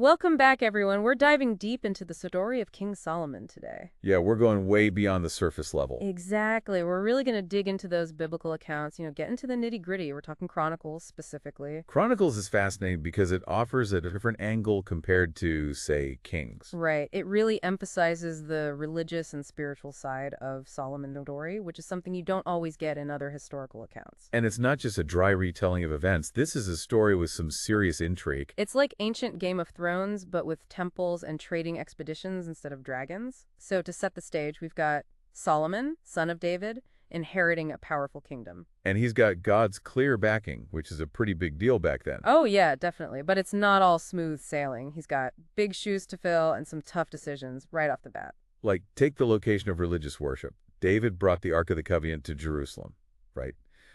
Welcome back, everyone. We're diving deep into the story of King Solomon today. Yeah, we're going way beyond the surface level. Exactly. We're really going to dig into those biblical accounts, get into the nitty-gritty. We're talking Chronicles specifically. Chronicles is fascinating because it offers a different angle compared to, say, Kings. Right. It really emphasizes the religious and spiritual side of Solomon's story, which is something you don't always get in other historical accounts. And it's not just a dry retelling of events. This is a story with some serious intrigue. It's like ancient Game of Thrones, but with temples and trading expeditions instead of dragons. So to set the stage, we've got Solomon, son of David, inheriting a powerful kingdom. And he's got God's clear backing, which is a pretty big deal back then. Oh, yeah, definitely. But it's not all smooth sailing. He's got big shoes to fill and some tough decisions right off the bat. Like, take the location of religious worship. David brought the Ark of the Covenant to Jerusalem, right?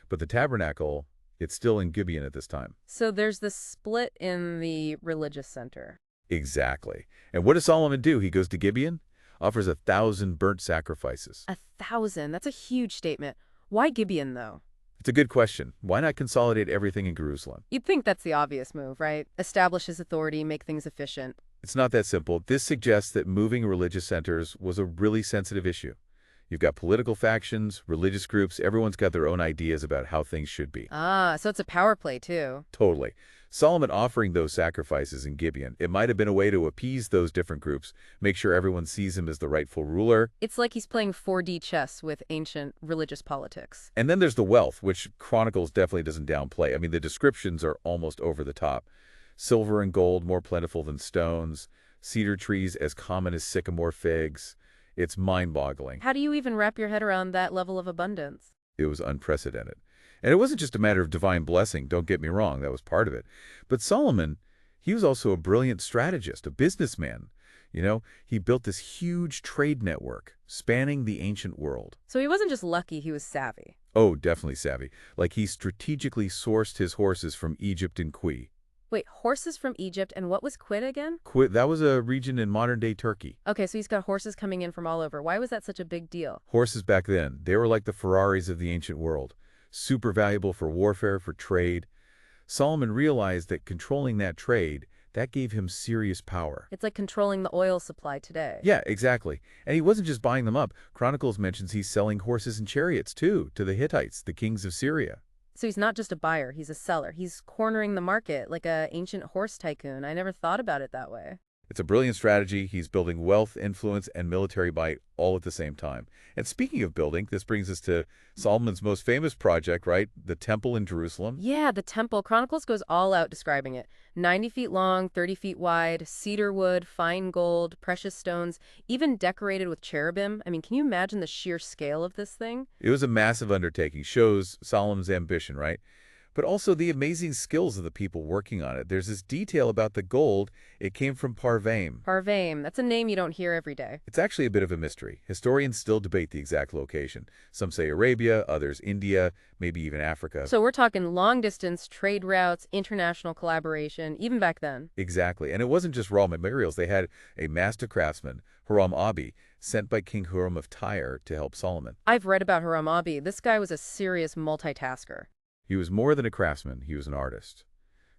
But the tabernacle, it's still in Gibeon at this time. So there's this split in the religious center. Exactly. And what does Solomon do? He goes to Gibeon, offers 1,000 burnt sacrifices. 1,000? That's a huge statement. Why Gibeon, though? It's a good question. Why not consolidate everything in Jerusalem? You'd think that's the obvious move, right? Establish his authority, make things efficient. It's not that simple. This suggests that moving religious centers was a really sensitive issue. You've got political factions, religious groups, everyone's got their own ideas about how things should be. Ah, so it's a power play, too. Totally. Solomon offering those sacrifices in Gibeon, it might have been a way to appease those different groups, make sure everyone sees him as the rightful ruler. It's like he's playing 4D chess with ancient religious politics. And then there's the wealth, which Chronicles definitely doesn't downplay. I mean, the descriptions are almost over the top. Silver and gold more plentiful than stones, cedar trees as common as sycamore figs. It's mind-boggling. How do you even wrap your head around that level of abundance? It was unprecedented. And it wasn't just a matter of divine blessing, don't get me wrong, that was part of it. But Solomon, he was also a brilliant strategist, a businessman. He built this huge trade network spanning the ancient world. So he wasn't just lucky, he was savvy. Oh, definitely savvy. Like he strategically sourced his horses from Egypt and Kui. Wait, horses from Egypt, and what was Quid again? Kui, that was a region in modern-day Turkey. Okay, so he's got horses coming in from all over. Why was that such a big deal? Horses back then, they were like the Ferraris of the ancient world. Super valuable for warfare, for trade. Solomon realized that controlling that trade, that gave him serious power. It's like controlling the oil supply today. Yeah, exactly. And he wasn't just buying them up. Chronicles mentions he's selling horses and chariots, too, to the Hittites, the kings of Syria. So he's not just a buyer, he's a seller. He's cornering the market like a ancient horse tycoon. I never thought about it that way. It's a brilliant strategy. He's building wealth, influence, and military might all at the same time. And speaking of building, this brings us to Solomon's most famous project, right? The temple in Jerusalem. Yeah, the temple. Chronicles goes all out describing it. 90 feet long, 30 feet wide, cedar wood, fine gold, precious stones, even decorated with cherubim. I mean, can you imagine the sheer scale of this thing? It was a massive undertaking. Shows Solomon's ambition, right? But also the amazing skills of the people working on it. There's this detail about the gold. It came from Parvaim. Parvaim, that's a name you don't hear every day. It's actually a bit of a mystery. Historians still debate the exact location. Some say Arabia, others India, maybe even Africa. So we're talking long-distance trade routes, international collaboration, even back then. Exactly. And it wasn't just raw materials. They had a master craftsman, Huram Abi, sent by King Huram of Tyre to help Solomon. I've read about Huram Abi. This guy was a serious multitasker. He was more than a craftsman, he was an artist.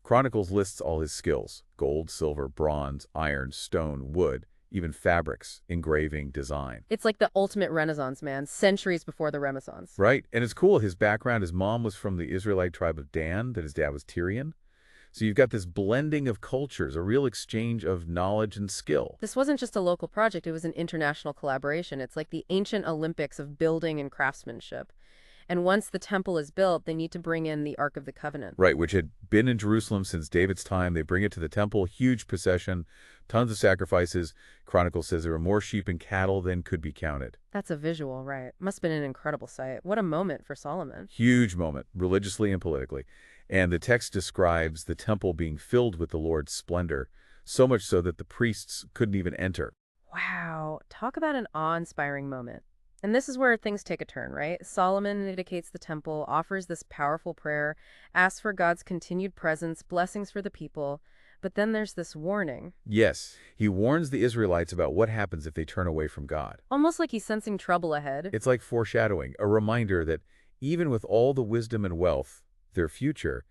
Chronicles lists all his skills: gold, silver, bronze, iron, stone, wood, even fabrics, engraving, design. It's like the ultimate Renaissance man, centuries before the Renaissance. Right, and it's cool. His background, his mom was from the Israelite tribe of Dan, that his dad was Tyrian. So you've got this blending of cultures, a real exchange of knowledge and skill. This wasn't just a local project, it was an international collaboration. It's like the ancient Olympics of building and craftsmanship. And once the temple is built, they need to bring in the Ark of the Covenant. Right, which had been in Jerusalem since David's time. They bring it to the temple, huge procession, tons of sacrifices. Chronicles says there were more sheep and cattle than could be counted. That's a visual, right? Must have been an incredible sight. What a moment for Solomon. Huge moment, religiously and politically. And the text describes the temple being filled with the Lord's splendor, so much so that the priests couldn't even enter. Wow, talk about an awe-inspiring moment. And this is where things take a turn, right? Solomon dedicates the temple, offers this powerful prayer, asks for God's continued presence, blessings for the people. But then there's this warning. Yes, he warns the Israelites about what happens if they turn away from God. Almost like he's sensing trouble ahead. It's like foreshadowing, a reminder that even with all the wisdom and wealth, their future,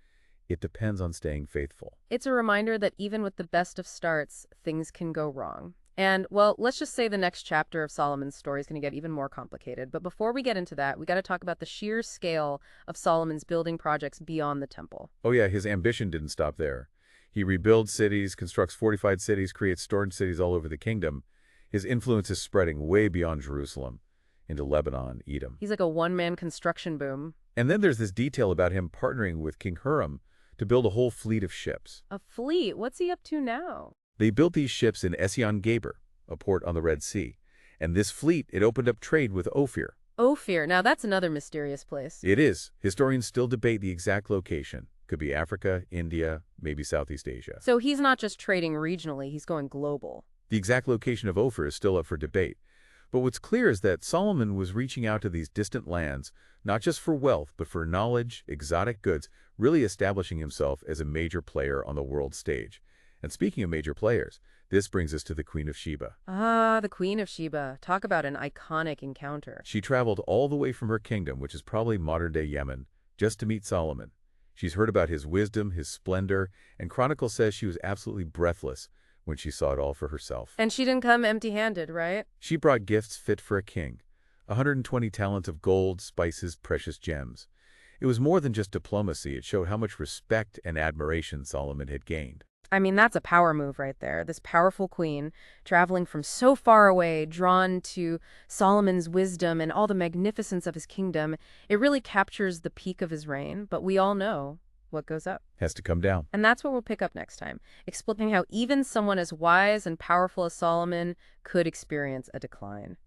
It depends on staying faithful. It's a reminder that even with the best of starts, things can go wrong. And, well, let's just say the next chapter of Solomon's story is going to get even more complicated. But before we get into that, we got to talk about the sheer scale of Solomon's building projects beyond the temple. Oh yeah, his ambition didn't stop there. He rebuilds cities, constructs fortified cities, creates storage cities all over the kingdom. His influence is spreading way beyond Jerusalem, into Lebanon, Edom. He's like a one-man construction boom. And then there's this detail about him partnering with King Hiram to build a whole fleet of ships. A fleet? What's he up to now? They built these ships in Esion-Geber, a port on the Red Sea. And this fleet, it opened up trade with Ophir. Ophir. Now that's another mysterious place. It is. Historians still debate the exact location. Could be Africa, India, maybe Southeast Asia. So he's not just trading regionally, he's going global. The exact location of Ophir is still up for debate. But what's clear is that Solomon was reaching out to these distant lands, not just for wealth, but for knowledge, exotic goods, really establishing himself as a major player on the world stage. And speaking of major players, this brings us to the Queen of Sheba. Ah, the Queen of Sheba. Talk about an iconic encounter. She traveled all the way from her kingdom, which is probably modern-day Yemen, just to meet Solomon. She's heard about his wisdom, his splendor, and Chronicles says she was absolutely breathless when she saw it all for herself. And she didn't come empty-handed, right? She brought gifts fit for a king, 120 talents of gold, spices, precious gems. It was more than just diplomacy. It showed how much respect and admiration Solomon had gained. I mean, that's a power move right there. This powerful queen, traveling from so far away, drawn to Solomon's wisdom and all the magnificence of his kingdom. It really captures the peak of his reign, but we all know what goes up. Has to come down. And that's what we'll pick up next time, explaining how even someone as wise and powerful as Solomon could experience a decline.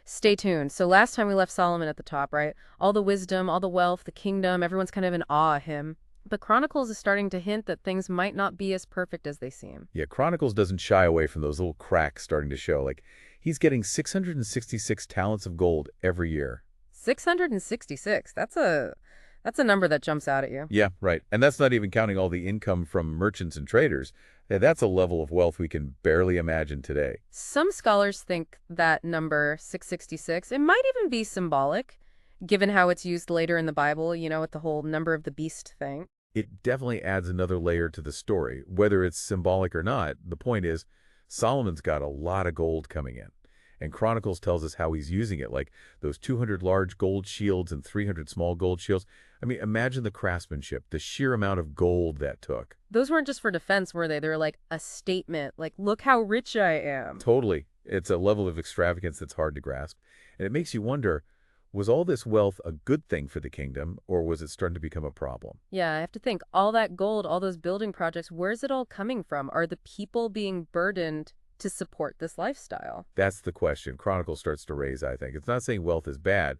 Stay tuned. So last time we left Solomon at the top, right? All the wisdom, all the wealth, the kingdom, everyone's kind of in awe of him. But Chronicles is starting to hint that things might not be as perfect as they seem. Yeah, Chronicles doesn't shy away from those little cracks starting to show. Like, he's getting 666 talents of gold every year. 666. That's a number that jumps out at you. Yeah, right. And that's not even counting all the income from merchants and traders. That's a level of wealth we can barely imagine today. Some scholars think that number 666, it might even be symbolic, given how it's used later in the Bible, you know, with the whole number of the beast thing. It definitely adds another layer to the story. Whether it's symbolic or not, the point is Solomon's got a lot of gold coming in. And Chronicles tells us how he's using it, like those 200 large gold shields and 300 small gold shields. I mean, imagine the craftsmanship, the sheer amount of gold that took. Those weren't just for defense, were they? They were like a statement, like, look how rich I am. Totally. It's a level of extravagance that's hard to grasp. And it makes you wonder, was all this wealth a good thing for the kingdom, or was it starting to become a problem? Yeah, I have to think, all that gold, all those building projects, where's it all coming from? Are the people being burdened to support this lifestyle? That's the question Chronicles starts to raise, I think. It's not saying wealth is bad,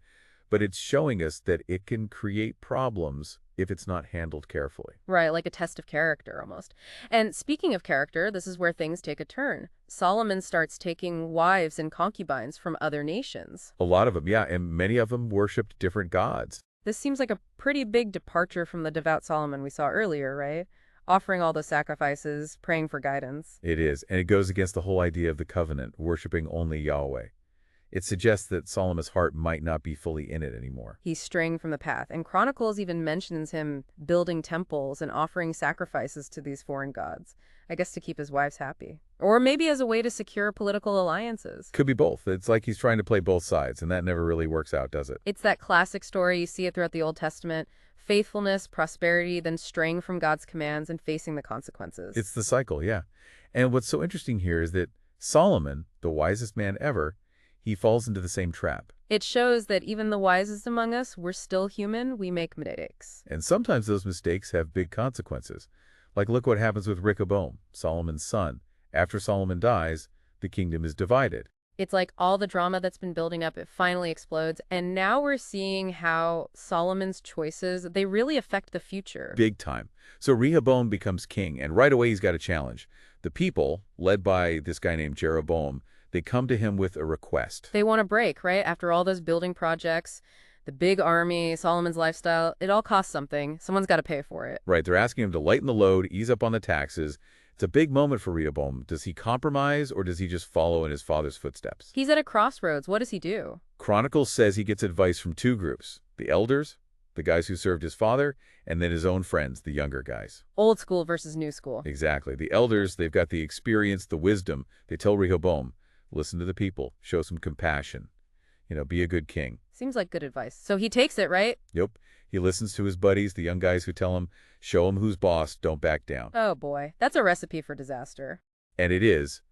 but it's showing us that it can create problems if it's not handled carefully. Right, like a test of character almost. And speaking of character, this is where things take a turn. Solomon starts taking wives and concubines from other nations. A lot of them, yeah, and many of them worshipped different gods. This seems like a pretty big departure from the devout Solomon we saw earlier, right? Offering all the sacrifices, praying for guidance. It is, and it goes against the whole idea of the covenant, worshiping only Yahweh. It suggests that Solomon's heart might not be fully in it anymore. He's straying from the path, and Chronicles even mentions him building temples and offering sacrifices to these foreign gods, I guess to keep his wives happy. Or maybe as a way to secure political alliances. Could be both. It's like he's trying to play both sides, and that never really works out, does it? It's that classic story, you see it throughout the Old Testament. Faithfulness, prosperity, then straying from God's commands and facing the consequences. It's the cycle, yeah. And what's so interesting here is that Solomon, the wisest man ever, he falls into the same trap. It shows that even the wisest among us, we're still human, we make mistakes. And sometimes those mistakes have big consequences. Like look what happens with Rehoboam, Solomon's son. After Solomon dies, the kingdom is divided. It's like all the drama that's been building up, it finally explodes. And now we're seeing how Solomon's choices, they really affect the future. Big time. So Rehoboam becomes king, and right away he's got a challenge. The people, led by this guy named Jeroboam, they come to him with a request. They want a break, right? After all those building projects, the big army, Solomon's lifestyle, it all costs something. Someone's got to pay for it. Right, they're asking him to lighten the load, ease up on the taxes. It's a big moment for Rehoboam. Does he compromise, or does he just follow in his father's footsteps? He's at a crossroads. What does he do? Chronicles says he gets advice from two groups, the elders the guys who served his father, and then his own friends, the younger guys. Old school versus new school. Exactly. The elders, they've got the experience, the wisdom. They tell Rehoboam, listen to the people, show some compassion, be a good king. Seems like good advice. So he takes it, right? Yep. He listens to his buddies, the young guys who tell him, show him who's boss, don't back down. Oh boy, that's a recipe for disaster. And it is.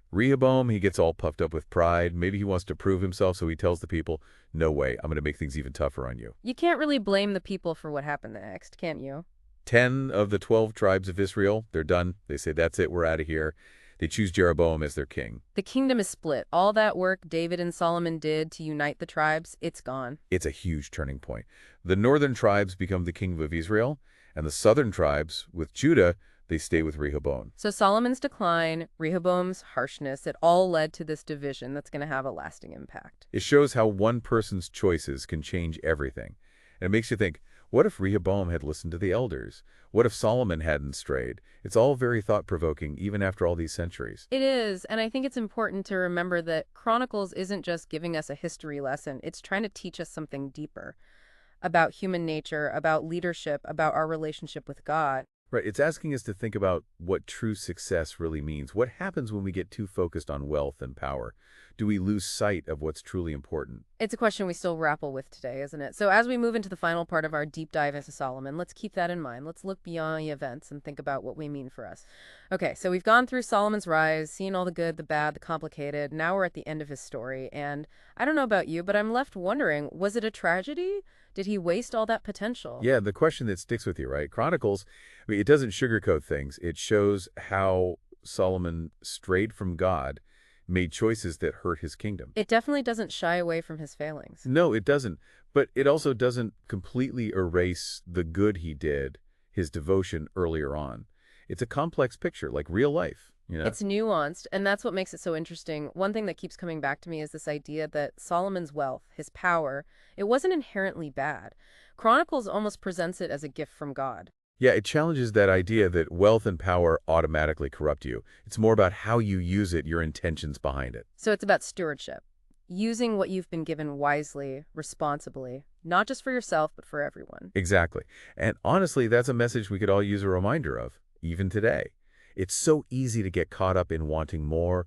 Rehoboam, he gets all puffed up with pride. Maybe he wants to prove himself, so he tells the people, no way, I'm going to make things even tougher on you. You can't really blame the people for what happened next, can you? 10 of the 12 tribes of Israel, they're done. They say, that's it, we're out of here. They choose Jeroboam as their king. The kingdom is split. All that work David and Solomon did to unite the tribes, it's gone. It's a huge turning point. The northern tribes become the kingdom of Israel, and the southern tribes, with Judah, they stay with Rehoboam. So Solomon's decline, Rehoboam's harshness, it all led to this division that's going to have a lasting impact. It shows how one person's choices can change everything. And it makes you think, what if Rehoboam had listened to the elders? What if Solomon hadn't strayed? It's all very thought-provoking, even after all these centuries. It is, and I think it's important to remember that Chronicles isn't just giving us a history lesson. It's trying to teach us something deeper about human nature, about leadership, about our relationship with God. Right, it's asking us to think about what true success really means. What happens when we get too focused on wealth and power? Do we lose sight of what's truly important? It's a question we still grapple with today, isn't it? So as we move into the final part of our deep dive into Solomon, let's keep that in mind. Let's look beyond the events and think about what we mean for us. Okay, so we've gone through Solomon's rise, seen all the good, the bad, the complicated. Now we're at the end of his story, and I don't know about you, but I'm left wondering, was it a tragedy? Did he waste all that potential? Yeah, the question that sticks with you, right? Chronicles, it doesn't sugarcoat things. It shows how Solomon strayed from God, made choices that hurt his kingdom. It definitely doesn't shy away from his failings. No, it doesn't. But it also doesn't completely erase the good he did, his devotion earlier on. It's a complex picture, like real life. It's nuanced, and that's what makes it so interesting. One thing that keeps coming back to me is this idea that Solomon's wealth, his power, it wasn't inherently bad. Chronicles almost presents it as a gift from God. Yeah, it challenges that idea that wealth and power automatically corrupt you. It's more about how you use it, your intentions behind it. So it's about stewardship, using what you've been given wisely, responsibly, not just for yourself, but for everyone. Exactly. And honestly, that's a message we could all use a reminder of, even today. It's so easy to get caught up in wanting more.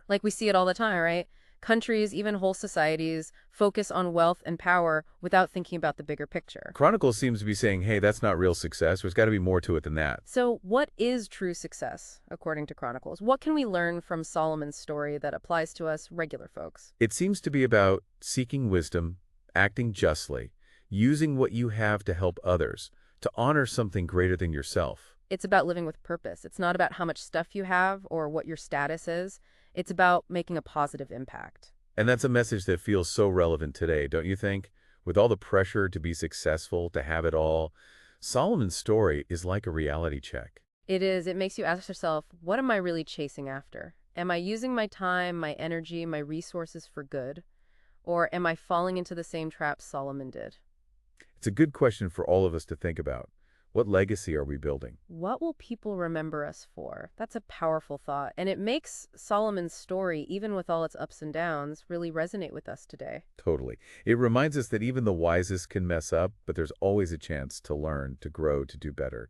Like we see it all the time, right? Countries, even whole societies, focus on wealth and power without thinking about the bigger picture. Chronicles seems to be saying, hey, that's not real success. There's got to be more to it than that. So what is true success, according to Chronicles? What can we learn from Solomon's story that applies to us regular folks? It seems to be about seeking wisdom, acting justly, using what you have to help others, to honor something greater than yourself. It's about living with purpose. It's not about how much stuff you have or what your status is. It's about making a positive impact. And that's a message that feels so relevant today, don't you think? With all the pressure to be successful, to have it all, Solomon's story is like a reality check. It is. It makes you ask yourself, what am I really chasing after? Am I using my time, my energy, my resources for good? Or am I falling into the same traps Solomon did? It's a good question for all of us to think about. What legacy are we building? What will people remember us for? That's a powerful thought. And it makes Solomon's story, even with all its ups and downs, really resonate with us today. Totally. It reminds us that even the wisest can mess up, but there's always a chance to learn, to grow, to do better.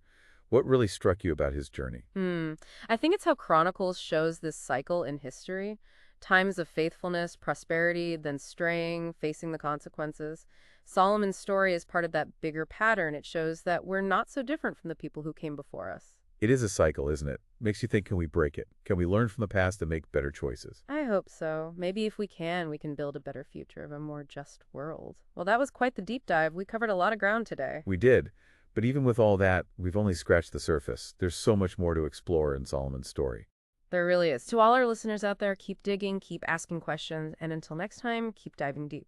What really struck you about his journey? I think it's how Chronicles shows this cycle in history. Times of faithfulness, prosperity, then straying, facing the consequences. Solomon's story is part of that bigger pattern. It shows that we're not so different from the people who came before us. It is a cycle, isn't it? Makes you think, can we break it? Can we learn from the past and make better choices? I hope so. Maybe if we can build a better future of a more just world. Well, that was quite the deep dive. We covered a lot of ground today. We did. But even with all that, we've only scratched the surface. There's so much more to explore in Solomon's story. There really is. To all our listeners out there, keep digging, keep asking questions, and until next time, keep diving deep.